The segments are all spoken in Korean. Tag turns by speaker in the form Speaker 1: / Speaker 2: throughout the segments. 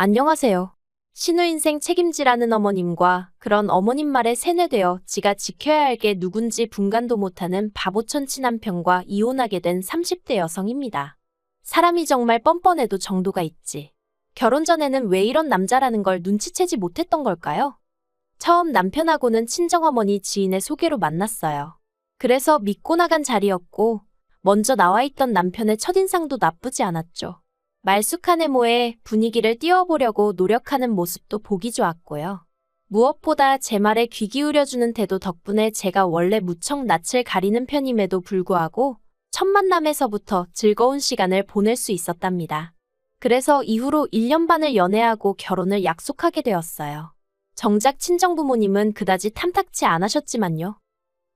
Speaker 1: 안녕하세요. 신우 인생 책임지라는 어머님과 그런 어머님 말에 세뇌되어 지가 지켜야 할 게 누군지 분간도 못하는 바보천치 남편과 이혼하게 된 30대 여성입니다. 사람이 정말 뻔뻔해도 정도가 있지. 결혼 전에는 왜 이런 남자라는 걸 눈치채지 못했던 걸까요? 처음 남편하고는 친정어머니 지인의 소개로 만났어요. 그래서 믿고 나간 자리였고 먼저 나와 있던 남편의 첫인상도 나쁘지 않았죠. 말쑥한 외모에 분위기를 띄워보려고 노력하는 모습도 보기 좋았고요. 무엇보다 제 말에 귀 기울여주는 태도 덕분에 제가 원래 무척 낯을 가리는 편임에도 불구하고 첫 만남에서부터 즐거운 시간을 보낼 수 있었답니다. 그래서 이후로 1년 반을 연애하고 결혼을 약속하게 되었어요. 정작 친정부모님은 그다지 탐탁치 않으셨지만요.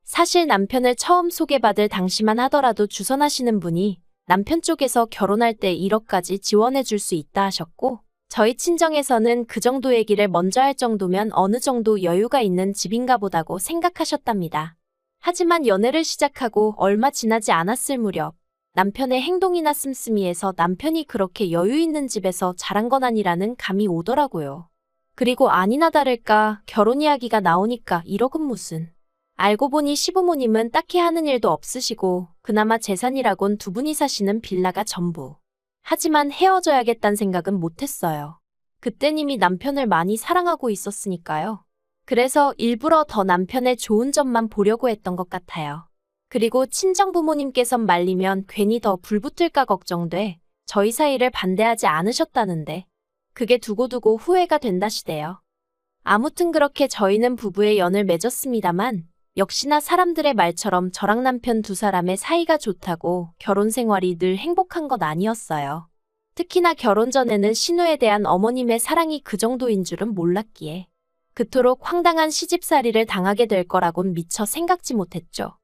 Speaker 1: 사실 남편을 처음 소개받을 당시만 하더라도 주선하시는 분이 남편 쪽에서 결혼할 때 1억까지 지원해 줄 수 있다 하셨고 저희 친정에서는 그 정도 얘기를 먼저 할 정도면 어느 정도 여유가 있는 집인가 보다고 생각하셨답니다. 하지만 연애를 시작하고 얼마 지나지 않았을 무렵 남편의 행동이나 씀씀이에서 남편이 그렇게 여유 있는 집에서 자란 건 아니라는 감이 오더라고요. 그리고 아니나 다를까 결혼 이야기가 나오니까 1억은 무슨. 알고 보니 시부모님은 딱히 하는 일도 없으시고 그나마 재산이라곤 두 분이 사시는 빌라가 전부. 하지만 헤어져야겠다는 생각은 못했어요. 그땐 이미 남편을 많이 사랑하고 있었으니까요. 그래서 일부러 더 남편의 좋은 점만 보려고 했던 것 같아요. 그리고 친정부모님께선 말리면 괜히 더 불붙을까 걱정돼 저희 사이를 반대하지 않으셨다는데 그게 두고두고 후회가 된다시대요. 아무튼 그렇게 저희는 부부의 연을 맺었습니다만 역시나 사람들의 말처럼 저랑 남편 두 사람의 사이가 좋다고 결혼 생활이 늘 행복한 건 아니었어요. 특히나 결혼 전에는 신우에 대한 어머님의 사랑이 그 정도인 줄은 몰랐기에 그토록 황당한 시집살이를 당하게 될 거라곤 미처 생각지 못했죠.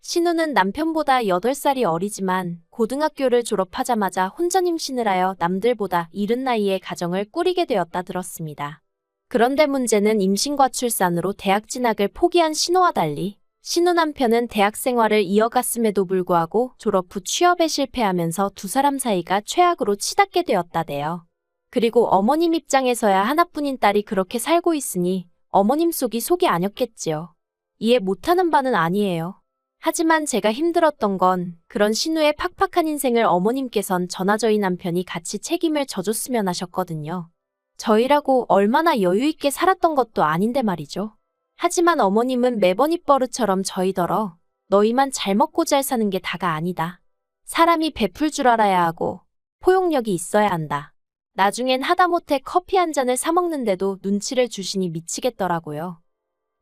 Speaker 1: 신우는 남편보다 8살이 어리지만 고등학교를 졸업하자마자 혼전 임신을 하여 남들보다 이른 나이에 가정을 꾸리게 되었다 들었습니다. 그런데 문제는 임신과 출산으로 대학 진학을 포기한 신우와 달리 신우 남편은 대학 생활을 이어갔음에도 불구하고 졸업 후 취업에 실패하면서 두 사람 사이가 최악으로 치닫게 되었다대요. 그리고 어머님 입장에서야 하나뿐인 딸이 그렇게 살고 있으니 어머님 속이 아니었겠지요. 이해 못하는 바는 아니에요. 하지만 제가 힘들었던 건 그런 신우의 팍팍한 인생을 어머님께선 저나 저희 남편이 같이 책임을 져줬으면 하셨거든요. 저희라고 얼마나 여유있게 살았던 것도 아닌데 말이죠. 하지만 어머님은 매번 입버릇처럼 저희더러 너희만 잘 먹고 잘 사는 게 다가 아니다. 사람이 베풀 줄 알아야 하고 포용력이 있어야 한다. 나중엔 하다못해 커피 한 잔을 사 먹는데도 눈치를 주시니 미치겠더라고요.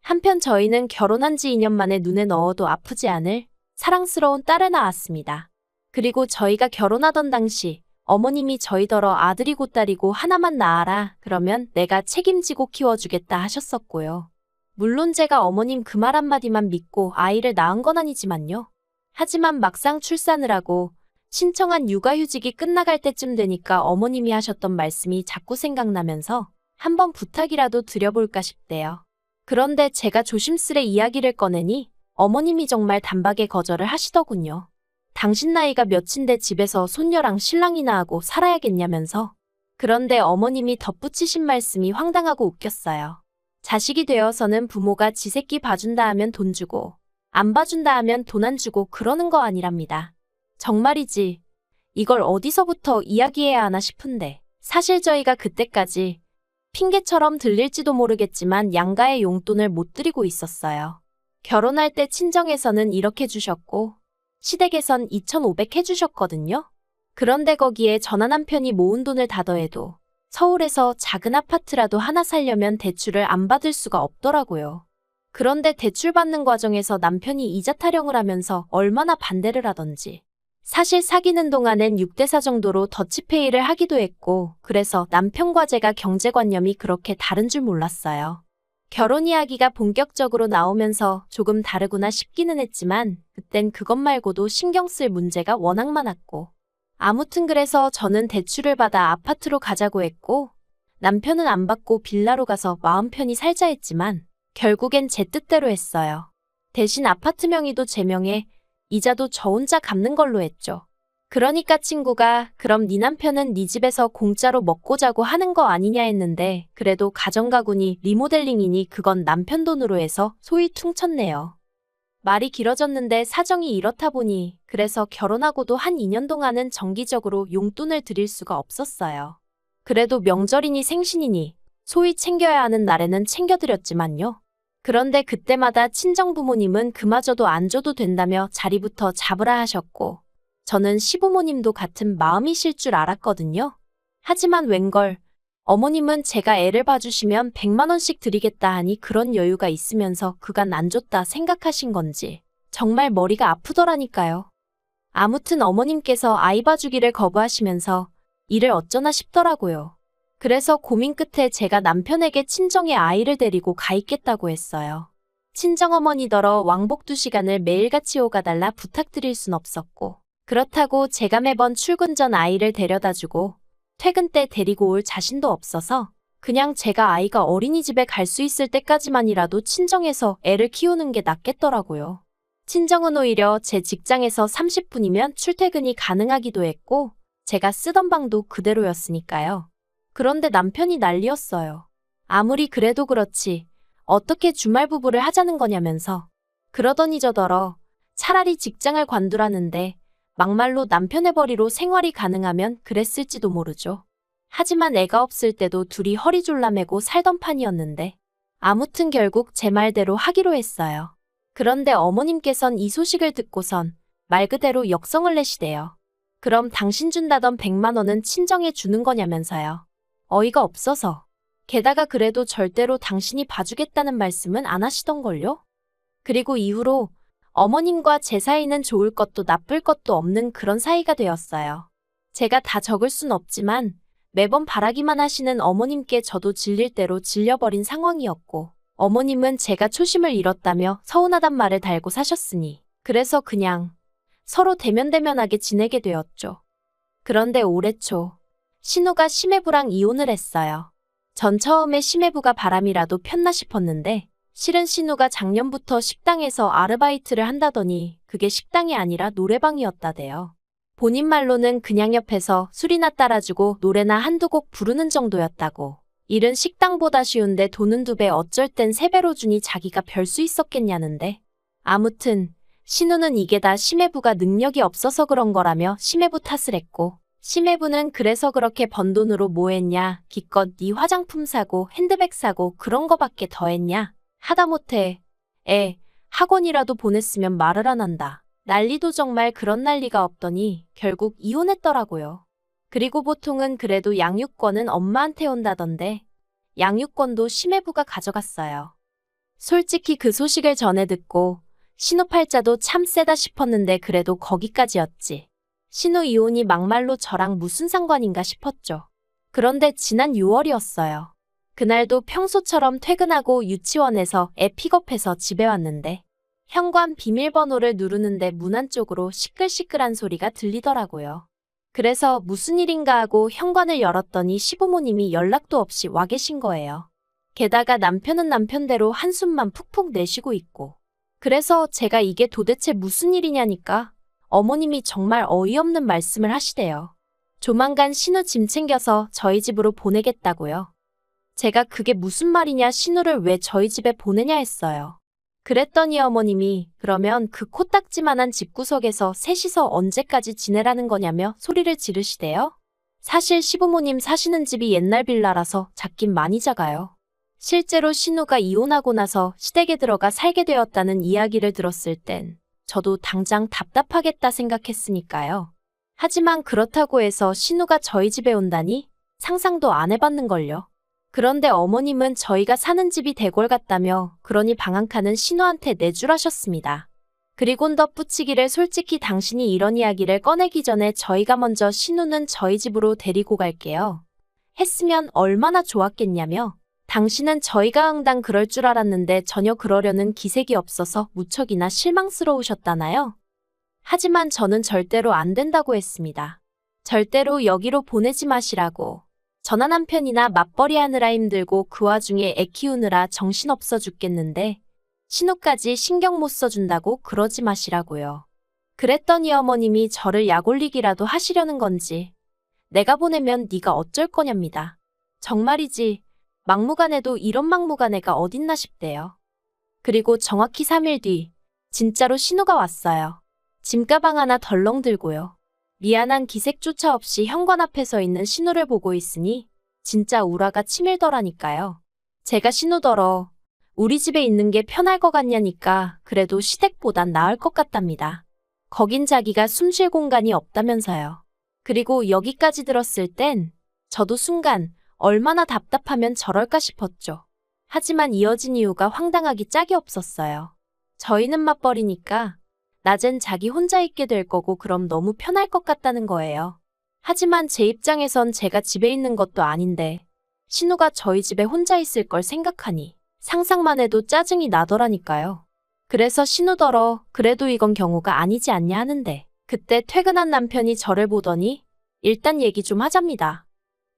Speaker 1: 한편 저희는 결혼한 지 2년 만에 눈에 넣어도 아프지 않을 사랑스러운 딸을 낳았습니다. 그리고 저희가 결혼하던 당시 어머님이 저희더러 아들이고 딸이고 하나만 낳아라 그러면 내가 책임지고 키워주겠다 하셨었고요. 물론 제가 어머님 그 말 한마디만 믿고 아이를 낳은 건 아니지만요. 하지만 막상 출산을 하고 신청한 육아휴직이 끝나갈 때쯤 되니까 어머님이 하셨던 말씀이 자꾸 생각나면서 한번 부탁이라도 드려볼까 싶대요. 그런데 제가 조심스레 이야기를 꺼내니 어머님이 정말 단박에 거절을 하시더군요. 당신 나이가 몇인데 집에서 손녀랑 신랑이나 하고 살아야겠냐면서. 그런데 어머님이 덧붙이신 말씀이 황당하고 웃겼어요. 자식이 되어서는 부모가 지 새끼 봐준다 하면 돈 주고 안 봐준다 하면 돈 안 주고 그러는 거 아니랍니다. 정말이지. 이걸 어디서부터 이야기해야 하나 싶은데 사실 저희가 그때까지 핑계처럼 들릴지도 모르겠지만 양가의 용돈을 못 드리고 있었어요. 결혼할 때 친정에서는 1억 해주셨고 시댁에선 2,500 해주셨거든요. 그런데 거기에 전화 남편이 모은 돈을 다 더해도 서울에서 작은 아파트라도 하나 살려면 대출을 안 받을 수가 없더라고요. 그런데 대출 받는 과정에서 남편이 이자 타령을 하면서 얼마나 반대를 하던지. 사실 사귀는 동안엔 6대4 정도로 더치페이를 하기도 했고 그래서 남편과 제가 경제관념이 그렇게 다른 줄 몰랐어요. 결혼 이야기가 본격적으로 나오면서 조금 다르구나 싶기는 했지만 그땐 그것 말고도 신경 쓸 문제가 워낙 많았고 아무튼 그래서 저는 대출을 받아 아파트로 가자고 했고 남편은 안 받고 빌라로 가서 마음 편히 살자 했지만 결국엔 제 뜻대로 했어요. 대신 아파트 명의도 제 명에 이자도 저 혼자 갚는 걸로 했죠. 그러니까 친구가 그럼 네 남편은 네 집에서 공짜로 먹고 자고 하는 거 아니냐 했는데 그래도 가정가구니 리모델링이니 그건 남편 돈으로 해서 소위 퉁쳤네요. 말이 길어졌는데 사정이 이렇다 보니 그래서 결혼하고도 한 2년 동안은 정기적으로 용돈을 드릴 수가 없었어요. 그래도 명절이니 생신이니 소위 챙겨야 하는 날에는 챙겨드렸지만요. 그런데 그때마다 친정부모님은 그마저도 안 줘도 된다며 자리부터 잡으라 하셨고 저는 시부모님도 같은 마음이실 줄 알았거든요. 하지만 웬걸 어머님은 제가 애를 봐주시면 100만 원씩 드리겠다 하니 그런 여유가 있으면서 그간 안 줬다 생각하신 건지 정말 머리가 아프더라니까요. 아무튼 어머님께서 아이 봐주기를 거부하시면서 일을 어쩌나 싶더라고요. 그래서 고민 끝에 제가 남편에게 친정에 아이를 데리고 가 있겠다고 했어요. 친정어머니더러 왕복 2시간을 매일같이 오가달라 부탁드릴 순 없었고 그렇다고 제가 매번 출근 전 아이를 데려다주고 퇴근 때 데리고 올 자신도 없어서 그냥 제가 아이가 어린이집에 갈 수 있을 때까지만이라도 친정에서 애를 키우는 게 낫겠더라고요. 친정은 오히려 제 직장에서 30분이면 출퇴근이 가능하기도 했고 제가 쓰던 방도 그대로였으니까요. 그런데 남편이 난리였어요. 아무리 그래도 그렇지 어떻게 주말 부부를 하자는 거냐면서 그러더니 저더러 차라리 직장을 관두라는데 막말로 남편의 벌이로 생활이 가능하면 그랬을지도 모르죠. 하지만 애가 없을 때도 둘이 허리 졸라매고 살던 판이었는데 아무튼 결국 제 말대로 하기로 했어요. 그런데 어머님께선 이 소식을 듣고선 말 그대로 역성을 내시대요. 그럼 당신 준다던 100만 원은 친정에 주는 거냐면서요. 어이가 없어서. 게다가 그래도 절대로 당신이 봐주겠다는 말씀은 안 하시던걸요? 그리고 이후로 어머님과 제 사이는 좋을 것도 나쁠 것도 없는 그런 사이가 되었어요. 제가 다 적을 순 없지만 매번 바라기만 하시는 어머님께 저도 질릴 대로 질려버린 상황이었고 어머님은 제가 초심을 잃었다며 서운하단 말을 달고 사셨으니 그래서 그냥 서로 대면대면하게 지내게 되었죠. 그런데 올해 초 신우가 심해부랑 이혼을 했어요. 전 처음에 심해부가 바람이라도 폈나 싶었는데 실은 신우가 작년부터 식당에서 아르바이트를 한다더니 그게 식당이 아니라 노래방이었다대요. 본인 말로는 그냥 옆에서 술이나 따라주고 노래나 한두 곡 부르는 정도였다고. 일은 식당보다 쉬운데 돈은 2배 어쩔 땐 3배로 주니 자기가 별 수 있었겠냐는데. 아무튼 신우는 이게 다 심해부가 능력이 없어서 그런 거라며 심해부 탓을 했고 심해부는 그래서 그렇게 번 돈으로 뭐 했냐 기껏 네 화장품 사고 핸드백 사고 그런 거밖에 더 했냐 하다못해 학원이라도 보냈으면 말을 안 한다. 난리도 정말 그런 난리가 없더니 결국 이혼했더라고요. 그리고 보통은 그래도 양육권은 엄마한테 온다던데 양육권도 심해부가 가져갔어요. 솔직히 그 소식을 전해 듣고 신우 팔자도 참 세다 싶었는데 그래도 거기까지였지. 신우 이혼이 막말로 저랑 무슨 상관인가 싶었죠. 그런데 지난 6월이었어요. 그날도 평소처럼 퇴근하고 유치원에서 애 픽업해서 집에 왔는데 현관 비밀번호를 누르는데 문 안쪽으로 시끌시끌한 소리가 들리더라고요. 그래서 무슨 일인가 하고 현관을 열었더니 시부모님이 연락도 없이 와 계신 거예요. 게다가 남편은 남편대로 한숨만 푹푹 내쉬고 있고. 그래서 제가 이게 도대체 무슨 일이냐니까 어머님이 정말 어이없는 말씀을 하시대요. 조만간 신우 짐 챙겨서 저희 집으로 보내겠다고요. 제가 그게 무슨 말이냐 신우를 왜 저희 집에 보내냐 했어요. 그랬더니 어머님이 그러면 그 코딱지만한 집구석에서 셋이서 언제까지 지내라는 거냐며 소리를 지르시대요. 사실 시부모님 사시는 집이 옛날 빌라라서 작긴 많이 작아요. 실제로 신우가 이혼하고 나서 시댁에 들어가 살게 되었다는 이야기를 들었을 땐 저도 당장 답답하겠다 생각했으니까요. 하지만 그렇다고 해서 신우가 저희 집에 온다니 상상도 안 해봤는걸요. 그런데 어머님은 저희가 사는 집이 대궐 같다며 그러니 방 한 칸은 신우한테 내주라셨습니다. 그리곤 덧붙이기를 솔직히 당신이 이런 이야기를 꺼내기 전에 저희가 먼저 신우는 저희 집으로 데리고 갈게요. 했으면 얼마나 좋았겠냐며 당신은 저희가 응당 그럴 줄 알았는데 전혀 그러려는 기색이 없어서 무척이나 실망스러우셨다나요? 하지만 저는 절대로 안 된다고 했습니다. 절대로 여기로 보내지 마시라고. 전화 남편이나 맞벌이 하느라 힘들고 그 와중에 애 키우느라 정신없어 죽겠는데 신우까지 신경 못 써준다고 그러지 마시라고요. 그랬더니 어머님이 저를 약올리기라도 하시려는 건지 내가 보내면 네가 어쩔 거냐입니다. 정말이지 막무가내도 이런 막무가내가 어딨나 싶대요. 그리고 정확히 3일 뒤 진짜로 신호가 왔어요. 짐가방 하나 덜렁 들고요. 미안한 기색조차 없이 현관 앞에 서 있는 신호를 보고 있으니 진짜 우라가 치밀더라니까요. 제가 신호더러 우리 집에 있는 게 편할 것 같냐니까 그래도 시댁보단 나을 것 같답니다. 거긴 자기가 숨 쉴 공간이 없다면서요. 그리고 여기까지 들었을 땐 저도 순간 얼마나 답답하면 저럴까 싶었죠. 하지만 이어진 이유가 황당하기 짝이 없었어요. 저희는 맞벌이니까 낮엔 자기 혼자 있게 될 거고 그럼 너무 편할 것 같다는 거예요. 하지만 제 입장에선 제가 집에 있는 것도 아닌데 신우가 저희 집에 혼자 있을 걸 생각하니 상상만 해도 짜증이 나더라니까요. 그래서 신우더러 그래도 이건 경우가 아니지 않냐 하는데 그때 퇴근한 남편이 저를 보더니 일단 얘기 좀 하잡니다.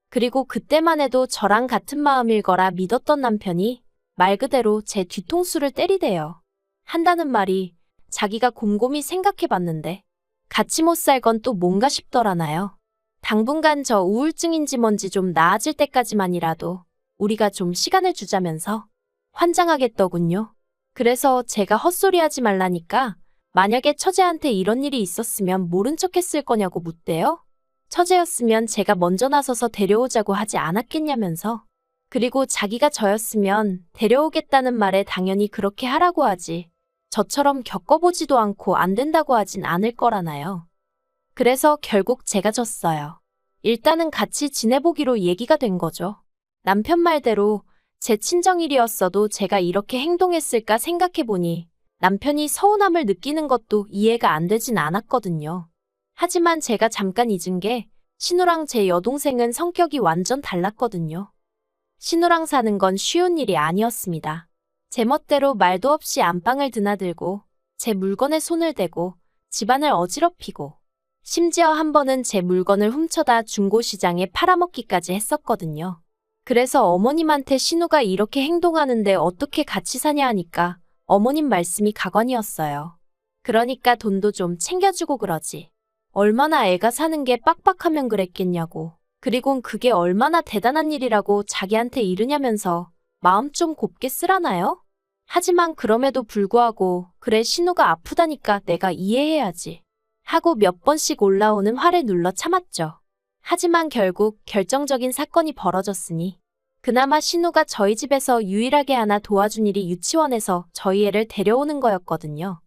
Speaker 1: 그리고 그때만 해도 저랑 같은 마음일 거라 믿었던 남편이 말 그대로 제 뒤통수를 때리대요. 한다는 말이 자기가 곰곰이 생각해봤는데 같이 못 살 건 또 뭔가 싶더라나요. 당분간 저 우울증인지 뭔지 좀 나아질 때까지만이라도 우리가 좀 시간을 주자면서 환장하겠더군요. 그래서 제가 헛소리하지 말라니까 만약에 처제한테 이런 일이 있었으면 모른 척 했을 거냐고 묻대요. 처제였으면 제가 먼저 나서서 데려오자고 하지 않았겠냐면서. 그리고 자기가 저였으면 데려오겠다는 말에 당연히 그렇게 하라고 하지. 저처럼 겪어보지도 않고 안 된다고 하진 않을 거라나요. 그래서 결국 제가 졌어요. 일단은 같이 지내보기로 얘기가 된 거죠. 남편 말대로 제 친정일이었어도 제가 이렇게 행동했을까 생각해보니 남편이 서운함을 느끼는 것도 이해가 안 되진 않았거든요. 하지만 제가 잠깐 잊은 게 신우랑 제 여동생은 성격이 완전 달랐거든요. 신우랑 사는 건 쉬운 일이 아니었습니다. 제 멋대로 말도 없이 안방을 드나들고 제 물건에 손을 대고 집안을 어지럽히고 심지어 한 번은 제 물건을 훔쳐다 중고시장에 팔아먹기까지 했었거든요. 그래서 어머님한테 신우가 이렇게 행동하는데 어떻게 같이 사냐 하니까 어머님 말씀이 가관이었어요. 그러니까 돈도 좀 챙겨주고 그러지. 얼마나 애가 사는 게 빡빡하면 그랬겠냐고. 그리곤 그게 얼마나 대단한 일이라고 자기한테 이르냐면서 마음 좀 곱게 쓰라나요? 하지만 그럼에도 불구하고 그래 신우가 아프다니까 내가 이해해야지 하고 몇 번씩 올라오는 화를 눌러 참았죠. 하지만 결국 결정적인 사건이 벌어졌으니 그나마 신우가 저희 집에서 유일하게 하나 도와준 일이 유치원에서 저희 애를 데려오는 거였거든요.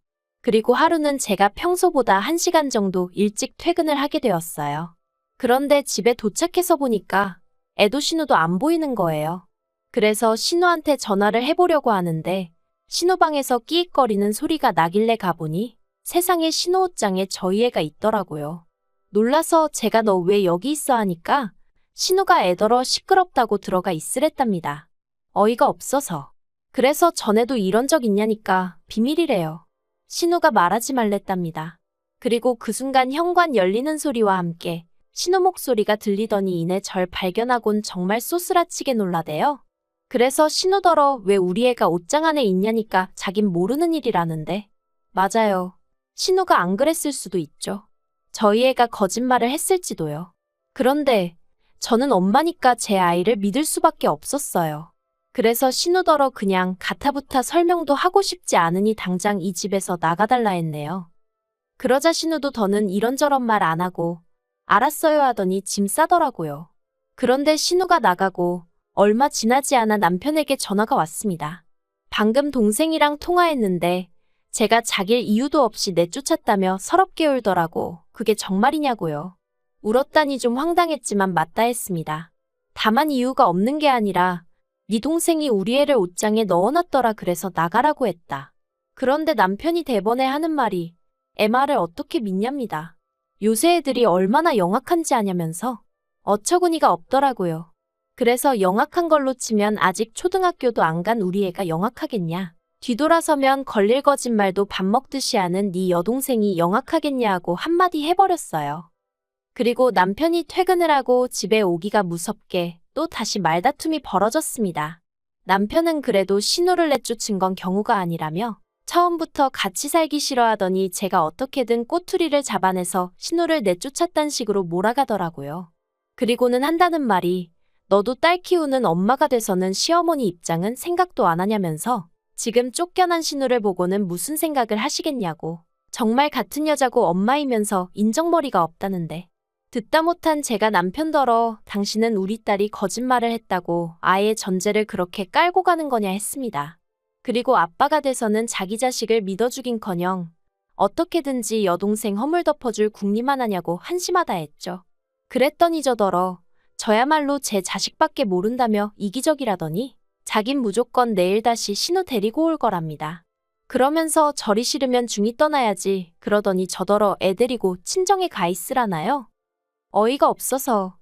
Speaker 1: 그리고 하루는 제가 평소보다 1시간 정도 일찍 퇴근을 하게 되었어요. 그런데 집에 도착해서 보니까 애도 신우도 안 보이는 거예요. 그래서 신우한테 전화를 해보려고 하는데 신우방에서 끼익거리는 소리가 나길래 가보니 세상에 신우 옷장에 저희 애가 있더라고요. 놀라서 제가 너 왜 여기 있어 하니까 신우가 애더러 시끄럽다고 들어가 있으랬답니다. 어이가 없어서. 그래서 전에도 이런 적 있냐니까 비밀이래요. 신우가 말하지 말랬답니다. 그리고 그 순간 현관 열리는 소리와 함께 신우 목소리가 들리더니 이내 절 발견하곤 정말 쏘스라치게 놀라대요. 그래서 신우더러 왜 우리 애가 옷장 안에 있냐니까 자긴 모르는 일이라는데. 맞아요. 신우가 안 그랬을 수도 있죠. 저희 애가 거짓말을 했을지도요. 그런데 저는 엄마니까 제 아이를 믿을 수밖에 없었어요. 그래서 신우더러 그냥 가타부타 설명도 하고 싶지 않으니 당장 이 집에서 나가달라 했네요. 그러자 신우도 더는 이런저런 말 안 하고 알았어요 하더니 짐 싸더라고요. 그런데 신우가 나가고 얼마 지나지 않아 남편에게 전화가 왔습니다. 방금 동생이랑 통화했는데 제가 자길 이유도 없이 내쫓았다며 서럽게 울더라고. 그게 정말이냐고요. 울었다니 좀 황당했지만 맞다 했습니다. 다만 이유가 없는 게 아니라 네 동생이 우리 애를 옷장에 넣어놨더라 그래서 나가라고 했다. 그런데 남편이 대번에 하는 말이 애 말을 어떻게 믿냐입니다. 요새 애들이 얼마나 영악한지 아냐면서 어처구니가 없더라고요. 그래서 영악한 걸로 치면 아직 초등학교도 안 간 우리 애가 영악하겠냐. 뒤돌아서면 걸릴 거짓말도 밥 먹듯이 하는 네 여동생이 영악하겠냐 하고 한마디 해버렸어요. 그리고 남편이 퇴근을 하고 집에 오기가 무섭게 또 다시 말다툼이 벌어졌습니다. 남편은 그래도 신우를 내쫓은 건 경우가 아니라며 처음부터 같이 살기 싫어하더니 제가 어떻게든 꼬투리를 잡아내서 신우를 내쫓았단 식으로 몰아가더라고요. 그리고는 한다는 말이 너도 딸 키우는 엄마가 돼서는 시어머니 입장은 생각도 안 하냐면서 지금 쫓겨난 신우를 보고는 무슨 생각을 하시겠냐고. 정말 같은 여자고 엄마이면서 인정머리가 없다는데. 듣다 못한 제가 남편더러 당신은 우리 딸이 거짓말을 했다고 아예 전제를 그렇게 깔고 가는 거냐 했습니다. 그리고 아빠가 돼서는 자기 자식을 믿어주긴커녕 어떻게든지 여동생 허물 덮어줄 궁리만 하냐고 한심하다 했죠. 그랬더니 저더러 저야말로 제 자식밖에 모른다며 이기적이라더니 자긴 무조건 내일 다시 신우 데리고 올 거랍니다. 그러면서 절이 싫으면 중이 떠나야지 그러더니 저더러 애 데리고 친정에 가 있으라나요? 어이가 없어서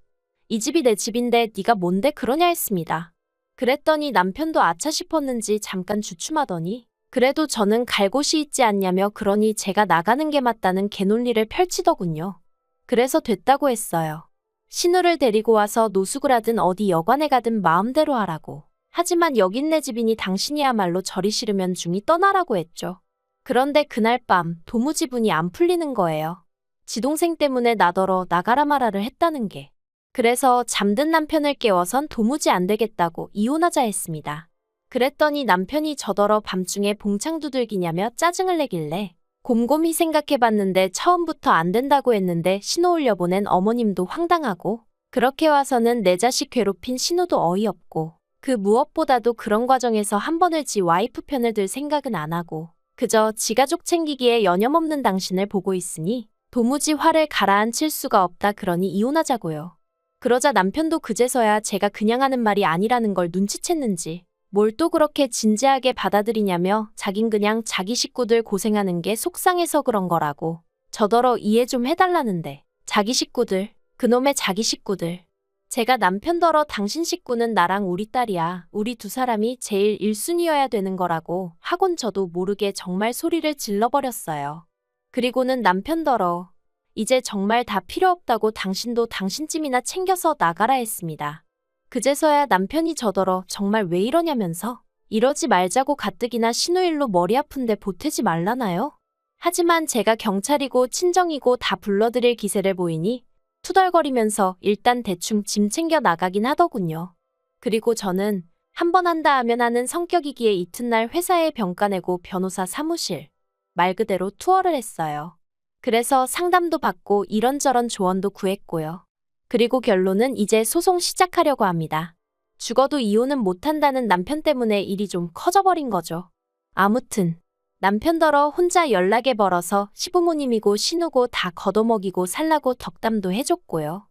Speaker 1: 이 집이 내 집인데 네가 뭔데 그러냐 했습니다. 그랬더니 남편도 아차 싶었는지 잠깐 주춤하더니 그래도 저는 갈 곳이 있지 않냐며 그러니 제가 나가는 게 맞다는 개논리를 펼치더군요. 그래서 됐다고 했어요. 신우를 데리고 와서 노숙을 하든 어디 여관에 가든 마음대로 하라고. 하지만 여긴 내 집이니 당신이야말로 절이 싫으면 중이 떠나라고 했죠. 그런데 그날 밤 도무지 분이 안 풀리는 거예요. 지동생 때문에 나더러 나가라 마라를 했다는 게. 그래서 잠든 남편을 깨워선 도무지 안 되겠다고 이혼하자 했습니다. 그랬더니 남편이 저더러 밤중에 봉창 두들기냐며 짜증을 내길래 곰곰이 생각해봤는데 처음부터 안 된다고 했는데 신우 올려보낸 어머님도 황당하고 그렇게 와서는 내 자식 괴롭힌 신우도 어이없고 그 무엇보다도 그런 과정에서 한 번을 지 와이프 편을 들 생각은 안 하고 그저 지 가족 챙기기에 여념없는 당신을 보고 있으니 도무지 화를 가라앉힐 수가 없다 그러니 이혼하자고요. 그러자 남편도 그제서야 제가 그냥 하는 말이 아니라는 걸 눈치챘는지 뭘 또 그렇게 진지하게 받아들이냐며 자긴 그냥 자기 식구들 고생하는 게 속상해서 그런 거라고 저더러 이해 좀 해달라는데 자기 식구들, 그놈의 자기 식구들. 제가 남편더러 당신 식구는 나랑 우리 딸이야. 우리 두 사람이 제일 1순위여야 되는 거라고 하곤 저도 모르게 정말 소리를 질러버렸어요. 그리고는 남편더러 이제 정말 다 필요 없다고 당신도 당신쯤이나 챙겨서 나가라 했습니다. 그제서야 남편이 저더러 정말 왜 이러냐면서 이러지 말자고 가뜩이나 신우일로 머리 아픈데 보태지 말라나요? 하지만 제가 경찰이고 친정이고 다 불러드릴 기세를 보이니 투덜거리면서 일단 대충 짐 챙겨 나가긴 하더군요. 그리고 저는 한 번 한다 하면 하는 성격이기에 이튿날 회사에 병가 내고 변호사 사무실, 말 그대로 투어를 했어요. 그래서 상담도 받고 이런저런 조언도 구했고요. 그리고 결론은 이제 소송 시작하려고 합니다. 죽어도 이혼은 못한다는 남편 때문에 일이 좀 커져버린 거죠. 아무튼 남편더러 혼자 연락에 벌어서 시부모님이고 신우고 다 걷어먹이고 살라고 덕담도 해줬고요.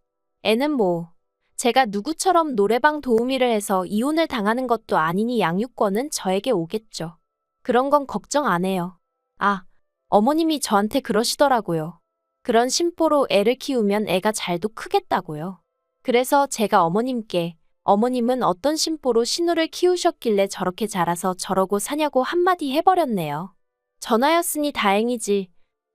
Speaker 1: 애는 뭐 제가 누구처럼 노래방 도우미를 해서 이혼을 당하는 것도 아니니 양육권은 저에게 오겠죠. 그런 건 걱정 안 해요. 아, 어머님이 저한테 그러시더라고요. 그런 심보로 애를 키우면 애가 잘도 크겠다고요. 그래서 제가 어머님께 어머님은 어떤 심보로 신우를 키우셨길래 저렇게 자라서 저러고 사냐고 한마디 해버렸네요. 전화였으니 다행이지.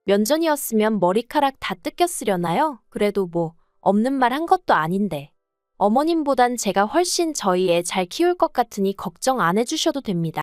Speaker 1: 면전이었으면 머리카락 다 뜯겼으려나요? 그래도 뭐 없는 말 한 것도 아닌데. 어머님보단 제가 훨씬 저희 애 잘 키울 것 같으니 걱정 안 해주셔도 됩니다.